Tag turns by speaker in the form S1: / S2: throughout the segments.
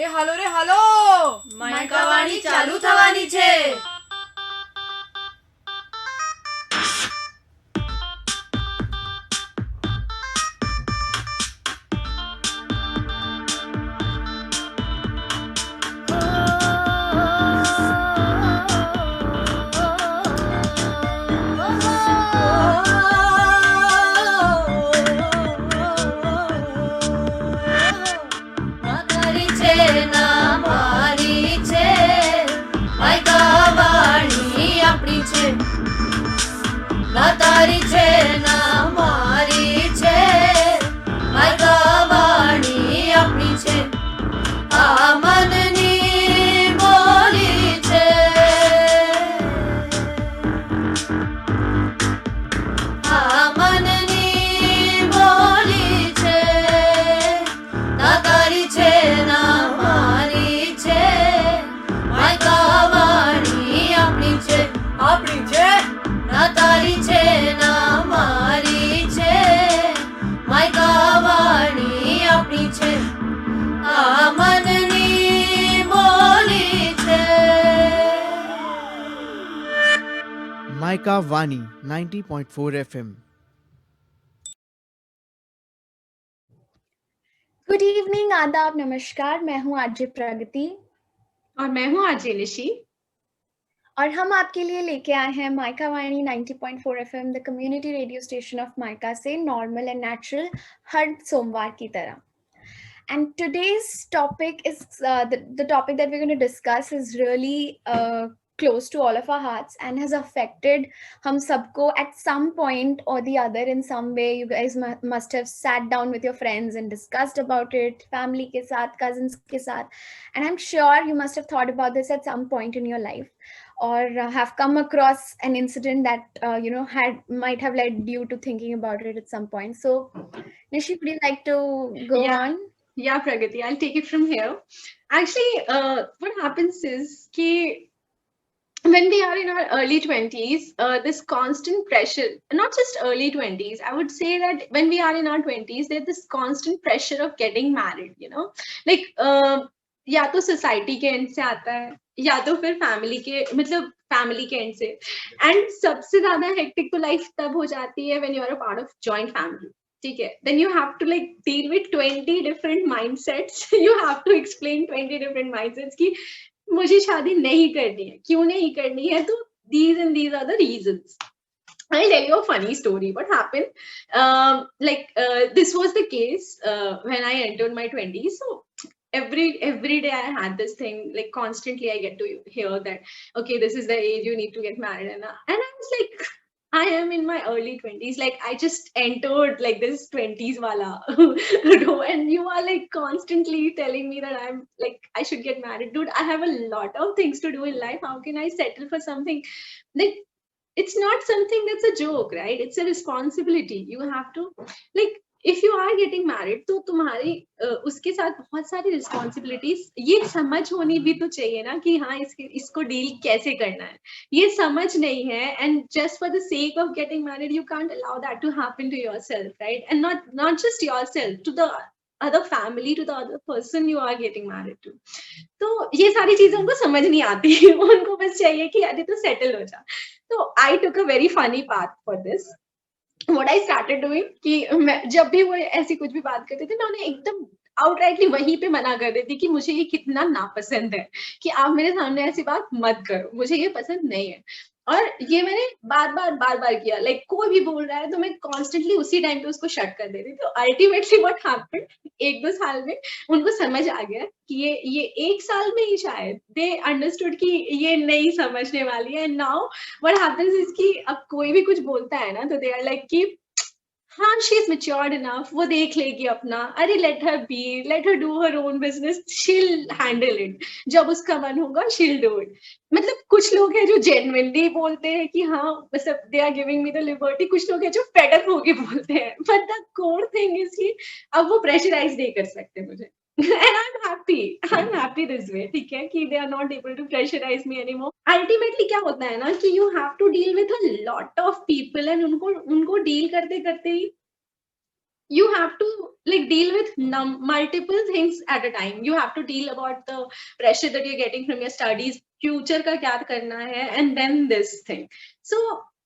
S1: એ હાલો રે હાલો,
S2: માયકાવાણી ચાલુ થવાની છે. ના તારી છે ના મારી છે, માયકાવાણી આપણી છે. આ મનની બોલી છે. આ મનની બોલી છે. ના તારી છે ના મારી છે, માયકાવાણી આપણી છે.
S1: આપણી છે.
S2: ના તારી છે ના મારી છે, માયકાવાણી આપણી છે. આ મનની બોલી છે.
S3: माइका वानी 90.4 FM।
S4: गुड इवनिंग, आदाब, नमस्कार। मैं हूं आरजे प्रगति
S5: और मैं हूं आरजे निशी
S4: और हम आपके लिए लेके आए हैं MICA Vaani 90.4 FM, the community radio station of MICA से नॉर्मल एंड नेचुरल हर सोमवार की तरह. And today's topic is the topic that we're going to discuss is really close to all of our hearts and has affected hum sabko at some point or the other in some way. You guys must have sat down with your friends and discussed about it, family ke sath, cousins ke sath, and I'm sure you must have thought about this at some point in your life or have come across an incident that might have led you to thinking about it at some point. So Nishi, would you like to go on?
S5: Yeah, Pragati, I'll take it from here. Actually, what happens is that when we are in our early 20s, this constant pressure, not just early 20s, I would say that when we are in our 20s, there's this constant pressure of getting married, like या तो society के and से आता है या तो फिर family के मतलब फैमिली के एंड से. एंड सबसे ज्यादा हेक्टिक तो लाइफ तब हो जाती है when you are a part of joint family. ठीक है, then you have to like deal with 20 different mindsets. You have to explain 20 different mindsets कि मुझे शादी नहीं करनी है, क्यों नहीं करनी है, तो these and these are the reasons. I'll tell you a funny story. What happened? This was the case when I entered my 20s. So every day I had this thing, like constantly I get to hear that, okay, this is the age you need to get married, and I was like, I am in my early 20s, like I just entered like this 20s wala and you are like constantly telling me that I'm like I should get married. Dude, I have a lot of things to do in life. How can I settle for something like, it's not something that's a joke, right? It's a responsibility. You have to, like, if you are getting married, तो तुम्हारी उसके साथ बहुत सारी responsibilities, ये समझ होनी भी तो चाहिए ना कि हाँ इसको डील कैसे करना है. ये समझ नहीं है, and just for the sake of getting married you can't allow that to happen to yourself, right? And not just yourself, to the other family, to the other person you are getting married to. तो ये सारी चीजें उनको समझ नहीं आती. उनको बस चाहिए कि अरे तो सेटल हो जा. तो I took a very funny path for this. What I started doing कि मैं जब भी वो ऐसी कुछ भी बात करते थे, मैं उन्हें एकदम आउटराइटली वहीं पे मना कर देती कि मुझे ये कितना नापसंद है कि आप मेरे सामने ऐसी बात मत करो, मुझे ये पसंद नहीं है. और ये मैंने बार बार किया. लाइक कोई भी बोल रहा है तो मैं कॉन्स्टेंटली उसी टाइम पे उसको शट कर देती. तो अल्टीमेटली व्हाट हैपेंड, 1-2 साल में उनको समझ आ गया कि ये 1 साल में ही शायद दे अंडरस्टूड कि ये नहीं समझने वाली है. नाउ व्हाट हैपेंस इज कि अब कोई भी कुछ बोलता है ना तो दे आर लाइक कि हाँ, शी इज मेच्योर्ड इनफ, वो देख लेगी अपना, अरे let her be, let her do her own business, she'll handle it, जब उसका मन होगा शील डू इट. मतलब कुछ लोग हैं जो जेन्युइनली बोलते हैं कि हाँ मतलब they are giving me the liberty, कुछ लोग हैं जो फेड अप होके बोलते हैं. But the core thing is कि अब वो प्रेशराइज नहीं कर सकते मुझे. And I'm happy this way. ठीक है कि they are not able to pressurize me anymore. Ultimately क्या होता है ना कि you have to deal with a lot of people, and उनको deal करते करते ही you have to like deal with multiple things at a time. You have to deal about the pressure that you're getting from your studies, future का क्या करना है, and then this thing. So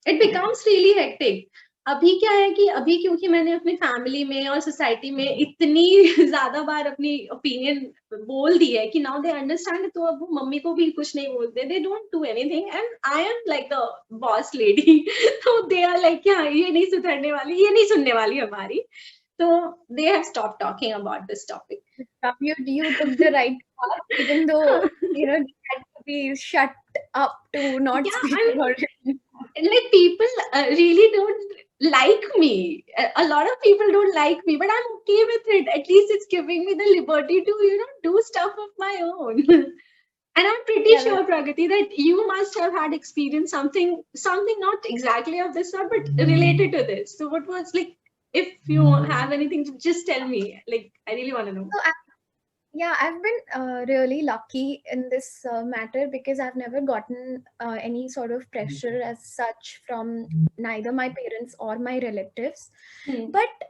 S5: it becomes really hectic. अभी क्या है कि अभी क्योंकि मैंने अपनी फैमिली में और सोसाइटी में इतनी ज्यादा बार अपनी ओपिनियन बोल दी है कि नाउ दे अंडरस्टैंड, तो अब वो मम्मी को भी कुछ नहीं बोलते, they don't do anything, and I am like the boss lady. तो दे आर लाइक हाँ ये नहीं सुधरने वाली, ये नहीं सुनने वाली हमारी. So they have stopped talking about this topic.
S4: You took the right path, even though you had to be shut up to not speak about it.
S5: Like people really don't like me. A lot of people don't like me, but I'm okay with it. At least it's giving me the liberty to do stuff of my own. And I'm pretty sure, Pragati, that you must have had experience something not exactly of this sort, but related to this. So what was like? If you have anything to just tell me, like I really want to know.
S4: So I've been really lucky in this matter because I've never gotten any sort of pressure as such from neither my parents or my relatives. But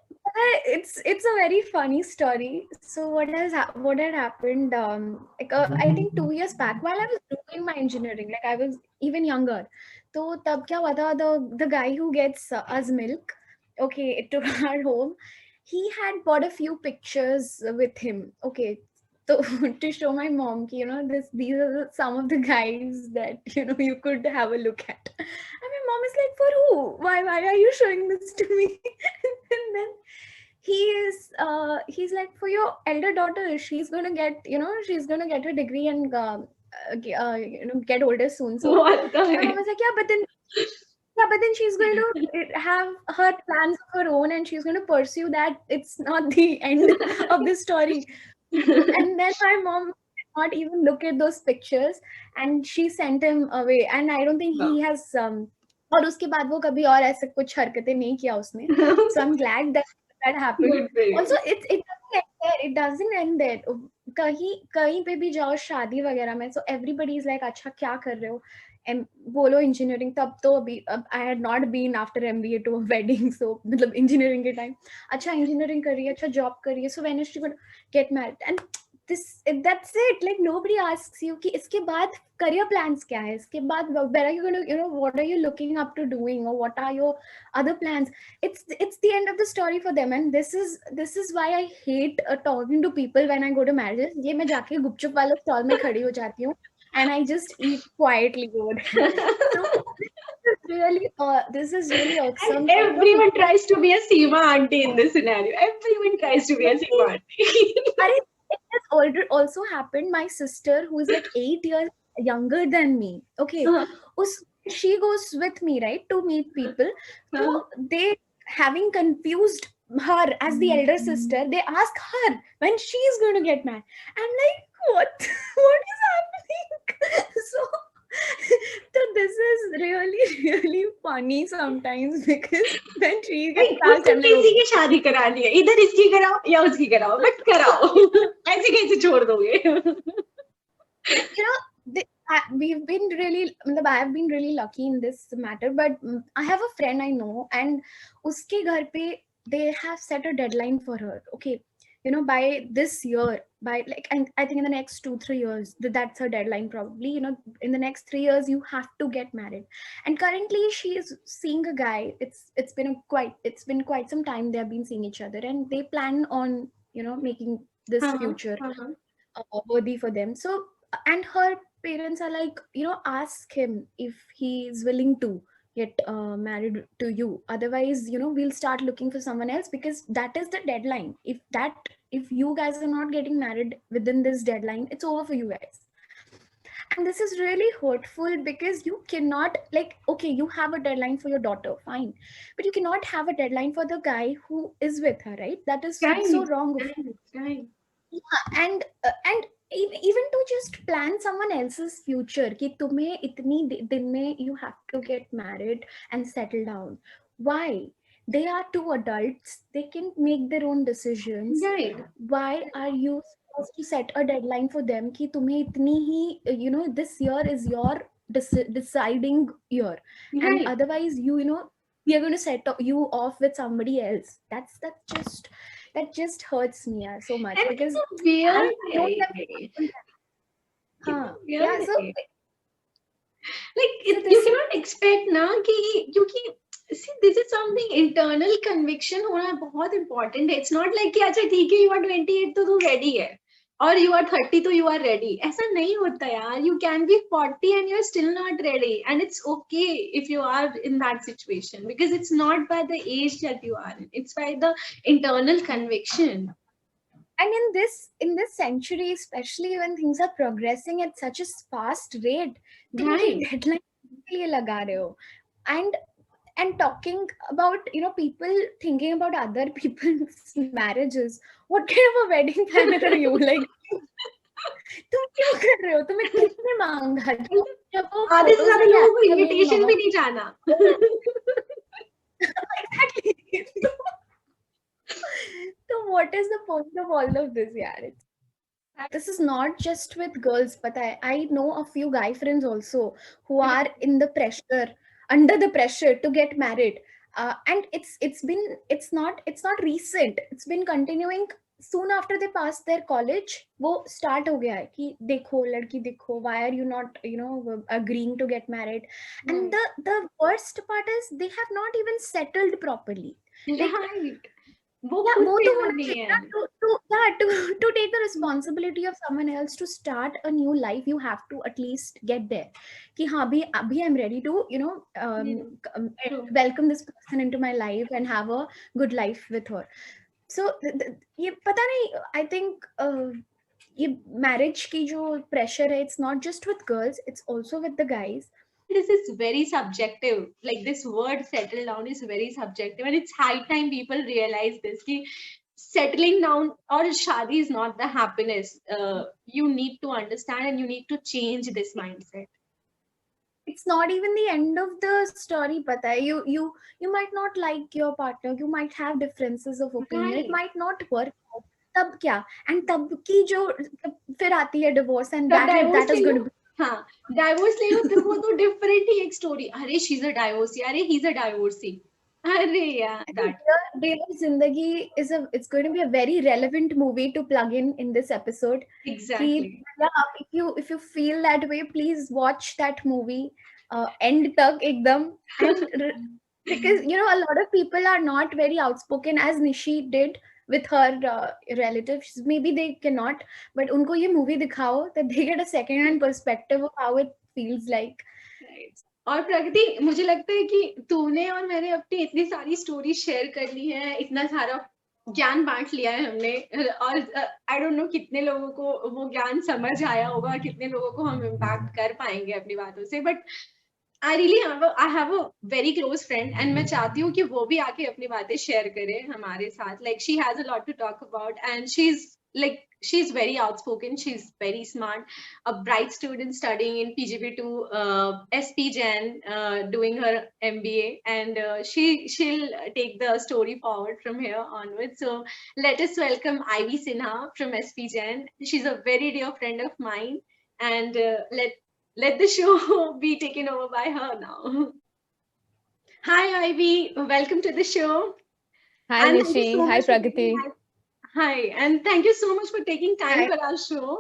S4: it's a very funny story. So what had happened? I think 2 years back, while I was doing my engineering, like I was even younger. So tab kya hua tha, the guy who gets us milk, okay, to our home, he had bought a few pictures with him, okay, so to show my mom ki, these are some of the guys that you could have a look at. And my mom is like, for who? Why are you showing this to me? And then he's like, for your elder daughter, she's gonna get her degree and get older soon. So my mom was like, but then she's going to have her plans of her own and she's going to pursue that. It's not the end of the story. And then my mom did not even look at those pictures and she sent him away. And I don't think he has और उसके बाद वो कभी और ऐसे कुछ हरकतें नहीं किया उसने. So I'm glad that happened. Also it doesn't end there. कहीं पे भी जाओ शादी वगैरह में, so everybody is like, अच्छा क्या कर रहे हो, बोलो इंजीनियरिंग. तब तो अभी I had not been after MBA to a wedding, so मतलब इंजीनियरिंग के टाइम अच्छा इंजीनियरिंग कर रही है, अच्छा जॉब कर रही है, so when is she gonna get married and that's it. Like nobody asks you कि इसके बाद करियर प्लान्स क्या है, इसके बाद where are you gonna what are you looking up to doing और what are your other plans. it's the end of the story for them, and this is why I hate talking to people when I go to marriages. ये मैं जाके गुपचुप वाले stall में खड़ी हो जाती हूँ and I just eat quietly over there. So this is really awesome.
S5: And everyone tries to be a Seema auntie in this scenario. Everyone tries to be a Seema auntie.
S4: It has also happened. My sister, who is like 8 years younger than me, okay, she goes with me, right, to meet people. So they, having confused her as the elder sister, they ask her when she is going to get married. I'm like, what is happening? So this is really funny sometimes because when she gets asked, I'm like,
S5: किसी की शादी करानी है, इधर इसकी कराओ या उसकी कराओ, बट कराओ. ऐसे कैसे छोड़ दोगे?
S4: I've been really lucky in this matter, but I have a friend I know, and uske ghar pe they have set a deadline for her, okay, by this year, and I think in the next 2-3 years, that's her deadline probably. In the next 3 years you have to get married, and currently she is seeing a guy. It's been quite some time they have been seeing each other, and they plan on making this future worthy for them. So, and her parents are like, ask him if he is willing to get married to you, otherwise we'll start looking for someone else, because that is the deadline. If you guys are not getting married within this deadline, it's over for you guys. And this is really hurtful because you cannot, like, okay, you have a deadline for your daughter, fine, but you cannot have a deadline for the guy who is with her, right? That is so wrong.
S5: Right.
S4: Yeah, and even to just plan someone else's future, कि तुम्हें इतनी दिन में you have to get married and settle down. Why? They are two adults. They can make their own decisions.
S5: Right.
S4: Why are you supposed to set a deadline for them कि तुम्हें इतनी ही, this year is your deciding year,
S5: Right.
S4: and otherwise we are going to set you off with somebody else. That's just, that just hurts me so much
S5: And
S4: because
S5: कितना weird
S4: I
S5: है
S4: know that
S5: ये,
S4: हाँ,
S5: कितना
S4: yeah,
S5: weird
S4: so
S5: है. Like
S4: so
S5: you
S4: this
S5: cannot expect ना कि क्योंकि see this is something internal conviction होना बहुत important है. It's not like कि अच्छा ठीक है you are 28 तो तू ready है और you are 30 तो you are ready. ऐसा नहीं होता यार. You can be 40 and you're still not ready, and it's okay if you are in that situation because it's not by the age that you are in. It's by the internal conviction.
S4: and in this century, especially when things are progressing at such a fast rate, तुम ये
S5: Right.
S4: deadline के लिए लगा रहे हो. And talking about people thinking about other people's marriages, what kind of a wedding planner are you? Like, तुम क्यों कर रहे हो? तुम्हें किसने मांगा? जब वो
S5: आधे से
S4: photos
S5: ज्यादा
S4: लेके
S5: लोगों को
S4: आते हैं मेरी
S5: invitation
S4: मामा
S5: भी नहीं जाना.
S4: exactly. So what is the point of all of this? Yeah, this is not just with girls, but I know a few guy friends also who are in the pressure, under the pressure to get married. And it's not recent. It's been continuing soon after they pass their college. वो start हो गया है कि देखो लड़की देखो, why are you not agreeing to get married? And the worst part is they have not even settled properly. Like,
S5: Right. वो
S4: yeah,
S5: खुद
S4: वो तो
S5: तैयार
S4: होना
S5: नहीं
S4: चाहिए
S5: है.
S4: ना to take the responsibility of someone else to start a new life. You have to at least get there कि हाँ अभी I'm ready to
S5: True.
S4: welcome this person into my life and have a good life with her. So ये पता नहीं, I think ये marriage की जो pressure है, it's not just with girls, it's also with the guys.
S5: This is very subjective. Like this word settle down is very subjective, and it's high time people realize this. Ki settling down or shadi is not the happiness. You need to understand and you need to change this mindset.
S4: It's not even the end of the story, pata hai. You might not like your partner, you might have differences of opinion, it
S5: Right.
S4: might not work out. तब क्या? And तब की जो फिर आती है divorce, and
S5: तब divorce
S4: that is
S5: ले
S4: going
S5: लो.
S4: to be,
S5: हाँ, divorce ले लो, फिर वो तो different ही एक story. अरे she's a divorcee, अरे he's a divorcee. अरे yeah,
S4: I think
S5: that.
S4: Dear Zindagi it's going to be a very relevant movie to plug in this episode.
S5: Exactly.
S4: कि yeah, if you feel that way, please watch that movie end tak ekdam. And because a lot of people are not very outspoken, as Nishi did with her relatives. Maybe they cannot, but unko ye movie dikhao that they get a second hand perspective of how it feels like.
S5: Right. और प्रगति, मुझे लगता है कि तूने और मैंने अपनी इतनी सारी स्टोरी शेयर कर ली है, इतना सारा ज्ञान बांट लिया है हमने, और आई डोंट नो कितने लोगों को वो ज्ञान समझ आया होगा, कितने लोगों को हम इम्पैक्ट कर पाएंगे अपनी बातों से. But I have a very close friend and मैं चाहती हूँ कि वो भी आके अपनी बातें शेयर करे हमारे साथ. Like she has a lot to talk about and she's very outspoken, she's very smart, a bright student studying in PGP2 SP Gen, doing her MBA, and she'll take the story forward from here onwards. So let us welcome Ivy Sinha from SP Gen. She's a very dear friend of mine, and let the show be taken over by her now. Hi Ivy, welcome to the show.
S6: Hi
S5: And thank you
S6: Nishi,
S5: so
S6: hi
S5: much for
S6: Pragati.
S5: taking Hi, and thank you so much for taking time
S4: Hi.
S5: for our show.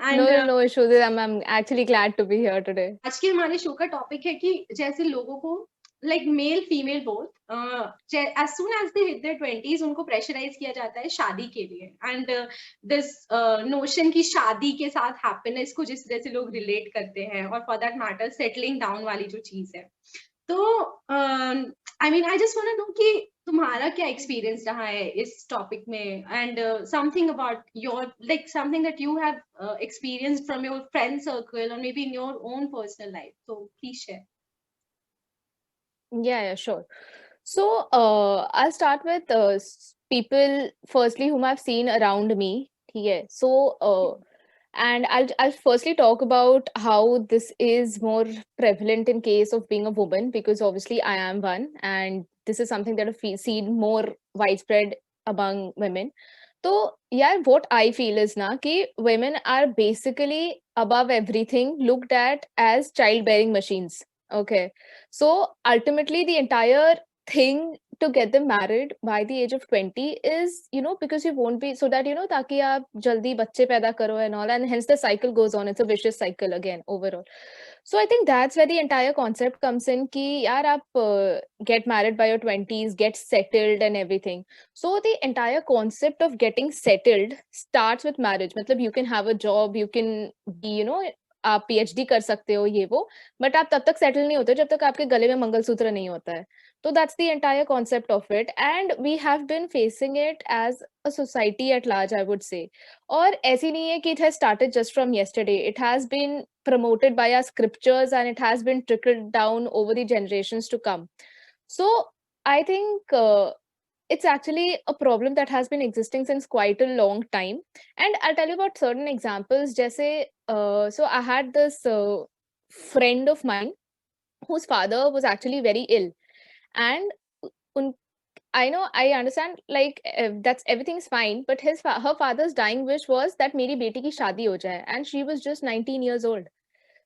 S5: And
S6: No issues. I'm actually glad to be here today.
S5: आज के हमारे show का topic है कि जैसे लोगों को like male female both as soon as they hit their 20s उनको प्रेशराइज किया जाता है शादी के लिए. And this notion कि शादी के साथ happiness को जिस तरह से लोग रिलेट करते हैं, और for that matter settling down वाली जो चीज है, तो I mean I just want to know कि तुम्हारा क्या एक्सपीरियंस रहा है इस टॉपिक में, and something about your like something that you have experienced from your friend circle और maybe in your own personal life. So please share.
S6: Yeah, sure. So I'll start with people firstly whom I've seen around me. Yeah. So and I'll firstly talk about how this is more prevalent in case of being a woman, because obviously I am one, and this is something that I've seen more widespread among women. So yeah, what I feel is na कि women are basically above everything looked at as childbearing machines. Okay, so ultimately the entire thing to get them married by the age of 20 is, because you won't be, so that, ताकि आप जल्दी बच्चे पैदा करो and all, and hence the cycle goes on. It's a vicious cycle again overall. So I think that's where the entire concept comes in कि यार आप get married by your 20s, get settled and everything. So the entire concept of getting settled starts with marriage. मतलब you can have a job, you can be, आप PhD कर सकते हो ये वो, बट आप तब तक सेटल नहीं होते जब तक आपके गले में मंगलसूत्र नहीं होता है. तो that's the entire concept of it, and we have been facing it as a society at large, I would say. और ऐसी नहीं है कि it has started just from yesterday. It has been promoted by our scriptures and it has been trickled down over the generations to come. So I think it's actually a problem that has been existing since quite a long time. And I'll tell you about certain examples. जैसे so I had this friend of mine whose father was actually very ill, and I know, I understand, like that's everything's fine, but her father's dying wish was that मेरी बेटी की शादी हो जाए, and she was just 19 years old.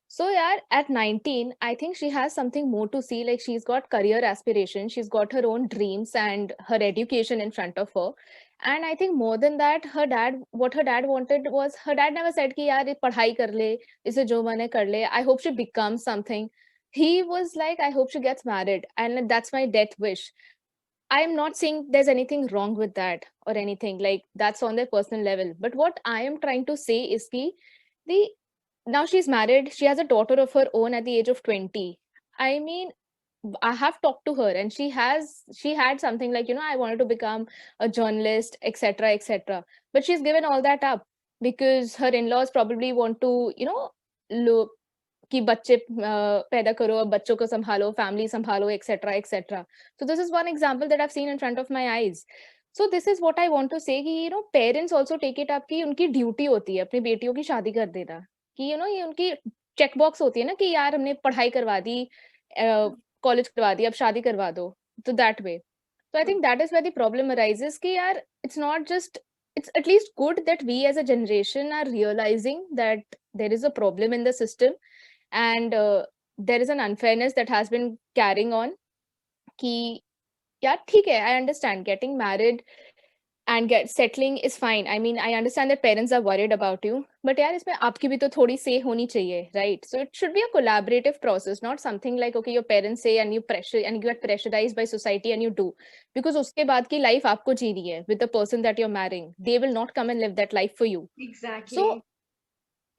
S6: So yeah, at 19, I think she has something more to see. Like she's got career aspirations, she's got her own dreams and her education in front of her. And I think more than that, what her dad wanted was, her dad never said कि यार पढ़ाई कर ले, इसे जो मने कर ले, I hope she becomes something. He was like, I hope she gets married, and that's my death wish. I am not saying there's anything wrong with that or anything, like that's on their personal level. But what I am trying to say is ki the now she's married, she has a daughter of her own at the age of 20. I mean, I have talked to her and she had something like, I wanted to become a journalist, etc., etc. But she's given all that up because her in-laws probably want to, look कि बच्चे पैदा करो, अब बच्चों को संभालो, family संभालो, etc., etc. So this is one example that I've seen in front of my eyes. So this is what I want to say कि parents also take it up कि उनकी ड्यूटी होती है अपनी बेटियों की शादी कर देना, कि ये उनकी चेक बॉक्स होती है ना कि यार हमने पढ़ाई करवा दी, कॉलेज करवा दी, अब शादी करवा दो, तो that way. So I think that is where the problem arises कि यार it's at least good that we as a generation are realizing that there is a problem in the system. And there is an unfairness that has been carrying on कि yeah, ठीक है, I understand getting married and settling is fine. I mean, I understand that parents are worried about you, but यार इसमें आपकी भी तो थोड़ी say होनी चाहिए, right? So it should be a collaborative process, not something like, okay, your parents say and you get pressurized by society and you do, because उसके बाद की life आपको जीनी है with the person that you're marrying. They will not come and live that life for you.
S5: Exactly.
S6: So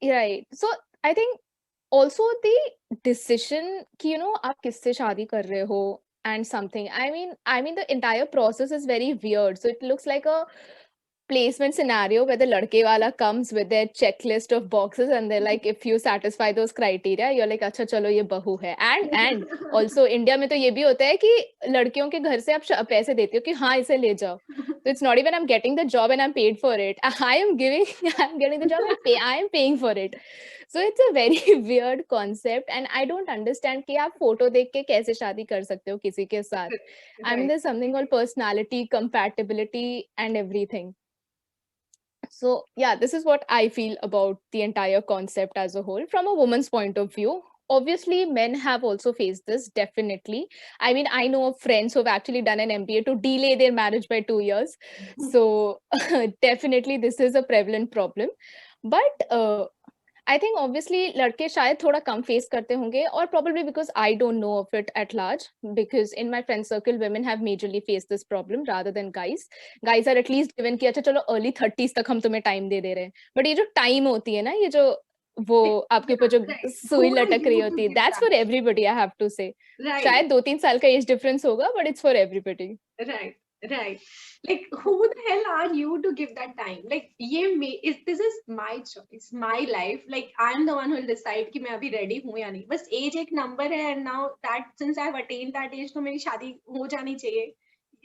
S6: right. So I think also the decision कि आप किससे शादी कर रहे हो and something, I mean the entire process is very weird. So it looks like a placement scenario where the ladke wala comes with their checklist of boxes and they're like, if you satisfy those criteria, you're like, अच्छा चलो ये बहू है. And also India में तो ये भी होता है कि लड़कियों के घर से आप पैसे देते हो कि हाँ इसे ले जाओ. So it's not even I'm getting the job and I'm paid for it. I'm getting the job and I am paying for it. So it's a very weird concept and I don't understand कि आप photo देख के कैसे शादी कर सकते हो किसी के साथ. I mean, there's something called personality, compatibility and everything. So yeah, this is what I feel about the entire concept as a whole from a woman's point of view. Obviously, men have also faced this, definitely. I mean, I know of friends who have actually done an MBA to delay their marriage by 2 years. So definitely this is a prevalent problem. But I think obviously लड़के शायद थोड़ा कम face करते होंगे, or probably because I don't know of it at large, because in my friend circle women have majorly faced this problem rather than guys. Guys are at least given कि अच्छा चलो early 30s तक हम तुम्हें time दे रहे हैं, but ये जो time होती है ना, ये जो वो आपके ऊपर जो सुई लटक रही होती है, that's for everybody, I have to say. शायद 2-3 साल का age difference होगा, but it's for everybody.
S5: Right. Like, who the hell are you to give that time? Like, this is my choice, my life. Like, I'm the one who will decide कि मैं अभी ready हूँ या नहीं. बस age एक number है, and now that since I've attained that age, तो मेरी शादी हो जानी चाहिए.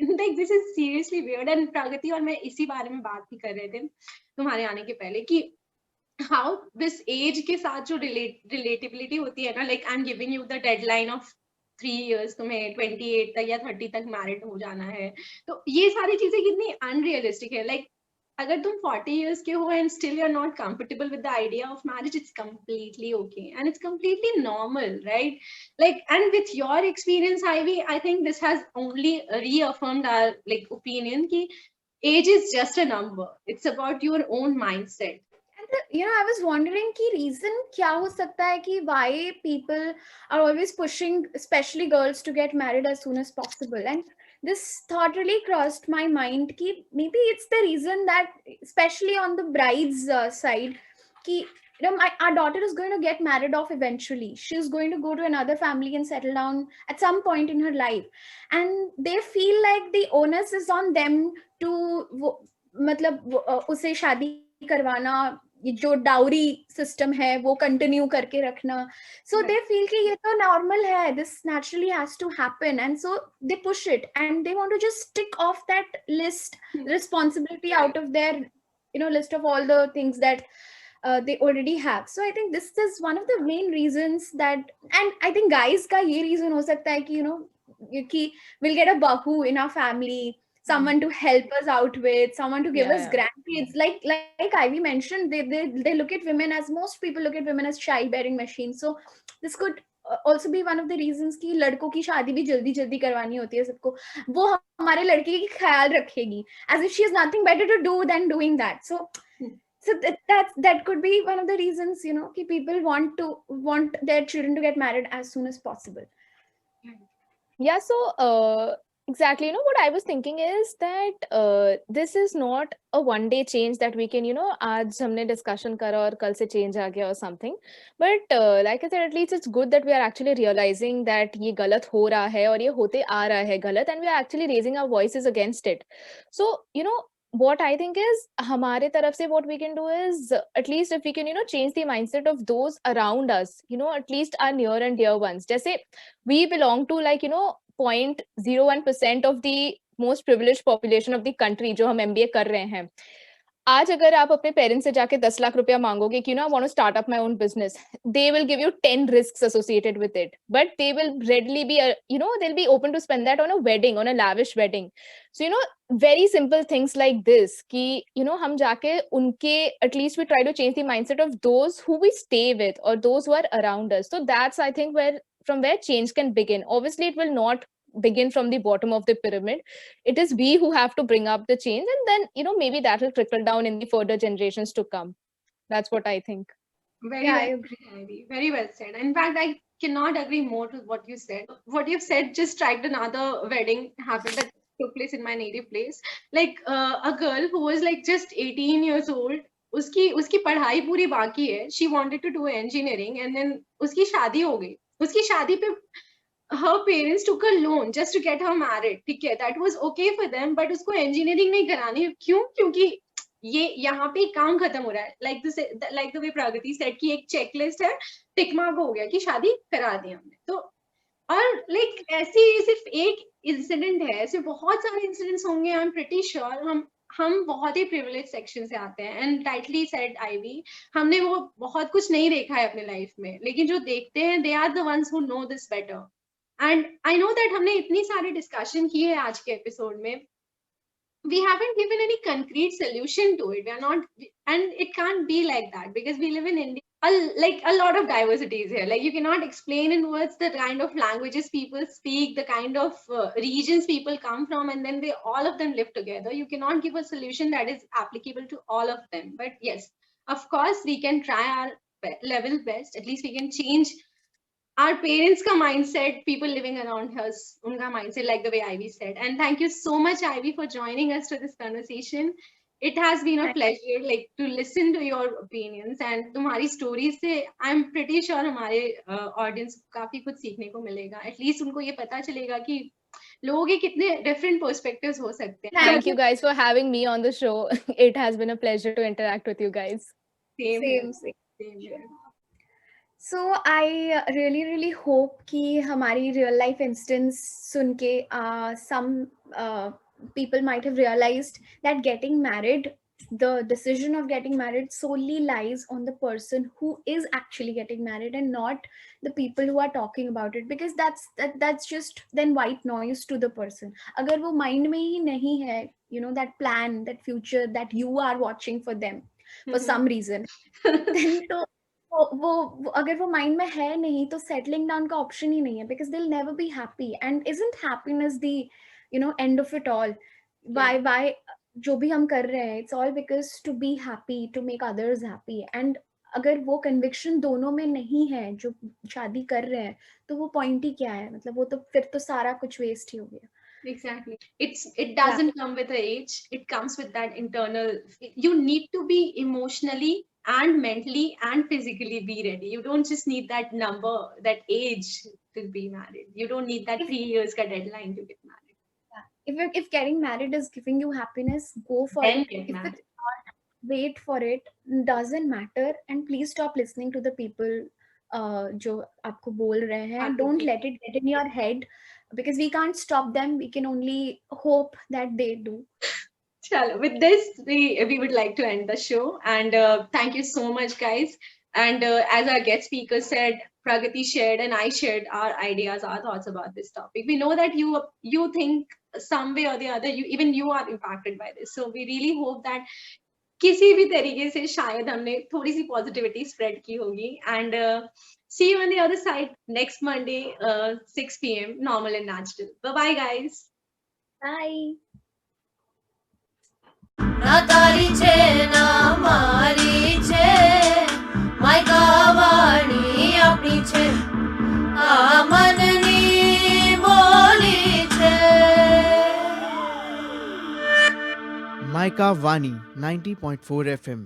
S5: Like, this is seriously weird. And प्रगति और मैं इसी बारे में बात भी कर रहे थे तुम्हारे आने के पहले कि how this age के साथ जो relatability होती है ना, like I'm giving you the deadline of 3 years, तुम्हें 28 तक या 30 तक मैरिड हो जाना है, तो ये सारी चीजें कितनी अनरियलिस्टिक है. लाइक अगर तुम 40 years के हो and still you're not comfortable with the idea of marriage, it's completely okay and it's completely normal, right? Like, and with your experience, Ivy, I think this has only reaffirmed our like opinion ki age is just a number. It's about your own mindset.
S4: I was wondering कि reason क्या हो सकता है कि why people are always pushing, especially girls, to get married as soon as possible. And this thought really crossed my mind कि maybe it's the reason that, especially on the bride's side, कि our daughter is going to get married off eventually. She's going to go to another family and settle down at some point in her life, and they feel like the onus is on them to मतलब उसे शादी करवाना, जो dowry system है वो continue करके रखना. सो they feel कि ये तो नॉर्मल है, this naturally has to happen, and so they push it and they want to just tick off that list responsibility out of their list of all the things that they already have. So I think this is one of the main reasons that, and I think guys का ये reason हो सकता है कि कि we'll get a bahu in our family, someone to help us out with, someone to give us grandkids. Like Ivy mentioned, they look at women as, most people look at women as childbearing machines. So this could also be one of the reasons कि लड़कों की शादी भी जल्दी जल्दी करवानी होती है सबको, वो हमारे लड़के की ख्याल रखेगी, as if she has nothing better to do than doing that. So that could be one of the reasons, कि people want their children to get married as soon as possible.
S6: Yeah, so exactly, what I was thinking is that this is not a one day change that we can, आज हमने discussion करा और कल से change आ गया or something. But like I said, at least it's good that we are actually realizing that ये गलत हो रहा है और ये होते आ रहा है गलत, and we are actually raising our voices against it. So, what I think is, हमारे तरफ से what we can do is, at least if we can, change the mindset of those around us, at least our near and dear ones. जैसे we belong to 0.01% of the most privileged population of the country जो हम MBA कर रहे हैं. आज अगर आप अपने पेरेंट्स से जाके 10 लाख रुपया मांगोगे कि I want to start up my own business, they will give you 10 risks associated with it, but they will readily be they'll be open to spend that on a wedding, on a lavish wedding. So very simple things like this कि हम जाके उनके, at least we try to change the mindset of those who we stay with or those who are around us. So that's, I think, from where change can begin. Obviously it will not begin from the bottom of the pyramid. It is we who have to bring up the change, and then maybe that will trickle down in the further generations to come. That's what I think.
S5: Very well, I agree, Ivy. Very well said. In fact, I cannot agree more to what you said. What you've said just struck another wedding happened that took place in my native place. Like a girl who was just 18 years old. उसकी पढ़ाई पूरी बाकी है. She wanted to do engineering, and then उसकी शादी हो गई. उसकी शादी पे her parents took a loan just to get her married. ठीक है, that was okay for them, but उसको engineering नहीं करानी. क्यों? क्योंकि ये यहाँ पे काम खत्म हो रहा है. Like the way Pragati said कि एक checklist है, tick mark हो गया कि शादी करा दी हमने. तो और ऐसी सिर्फ एक इंसिडेंट है, ऐसे बहुत सारे इंसिडेंट्स होंगे. आई एम प्रिटी श्योर हम बहुत ही प्रिविलेज सेक्शन से आते हैं. एंड राइटली सेड आईवी, हमने वो बहुत कुछ नहीं देखा है अपने लाइफ में, लेकिन जो देखते हैं, they are the ones who know this better. And I know that हमने इतनी सारी डिस्कशन की है आज के एपिसोड में. We haven't given any concrete solution to it. We are not, and it can't be like that because we live in India. A lot of diversity is here. You cannot explain in words the kind of languages people speak, the kind of regions people come from, and then all of them live together. You cannot give a solution that is applicable to all of them. But yes, of course, we can try our level best. At least we can change our parents' mindset, people living around us, unka mindset, like the way Ivy said. And thank you so much, Ivy, for joining us to this conversation. It has been a pleasure to listen to your opinions and तुम्हारी stories से I'm pretty sure हमारे audience को काफी कुछ सीखने को मिलेगा. At least उनको ये पता चलेगा कि लोगों के कितने different perspectives हो सकते हैं.
S6: Thank you guys for having me on the show. It has been a pleasure to interact with you guys.
S4: Same. So I really hope कि हमारी real life instance सुन के some people might have realized that getting married, the decision of getting married solely lies on the person who is actually getting married and not the people who are talking about it, because that's just then white noise to the person. अगर वो mind में ही नहीं है, that plan, that future that you are watching for them for
S5: Mhm.
S4: some reason, then तो वो अगर वो mind में है नहीं तो सेटलिंग डाउन का ऑप्शन ही नहीं है, because they will never be happy and isn't happiness the end of it all. Why जो भी हम कर रहे हैं, it's all because to be happy, to make others happy. And अगर वो कन्विक्शन दोनों में नहीं है जो शादी कर रहे हैं, तो वो पॉइंट ही क्या है? मतलब वो तो फिर तो सारा कुछ वेस्ट ही हो गया.
S5: Exactly. It doesn't come with the age. It comes with that internal. You need to be emotionally and mentally and physically be ready. You don't just need that number, that age to be married. You don't need that 3 years ka deadline to get married.
S4: If getting married is giving you happiness, go for
S5: Then
S4: it.
S5: get
S4: If
S5: married.
S4: it's not, wait for it. Doesn't matter. And please stop listening to the people जो आपको बोल रहे हैं. Don't let it get in your head, because we can't stop them. We can only hope that they do.
S5: Chalo, with this, we would like to end the show. And thank you so much, guys. And as our guest speaker said, Pragati shared and I shared our ideas, our thoughts about this topic. We know that you think some way or the other, you are impacted by this. So we really hope that किसी भी तरीके से शायद हमने थोड़ी सी positivity spread की होगी. And see you on the other side next Monday, 6 p.m. normal and natural. Bye guys.
S4: Bye.
S2: ના તારી છે ના મારી છે માયકા વાણી આપણી છે આ મનની બોલી છે.
S3: Maika Vani 90.4 FM.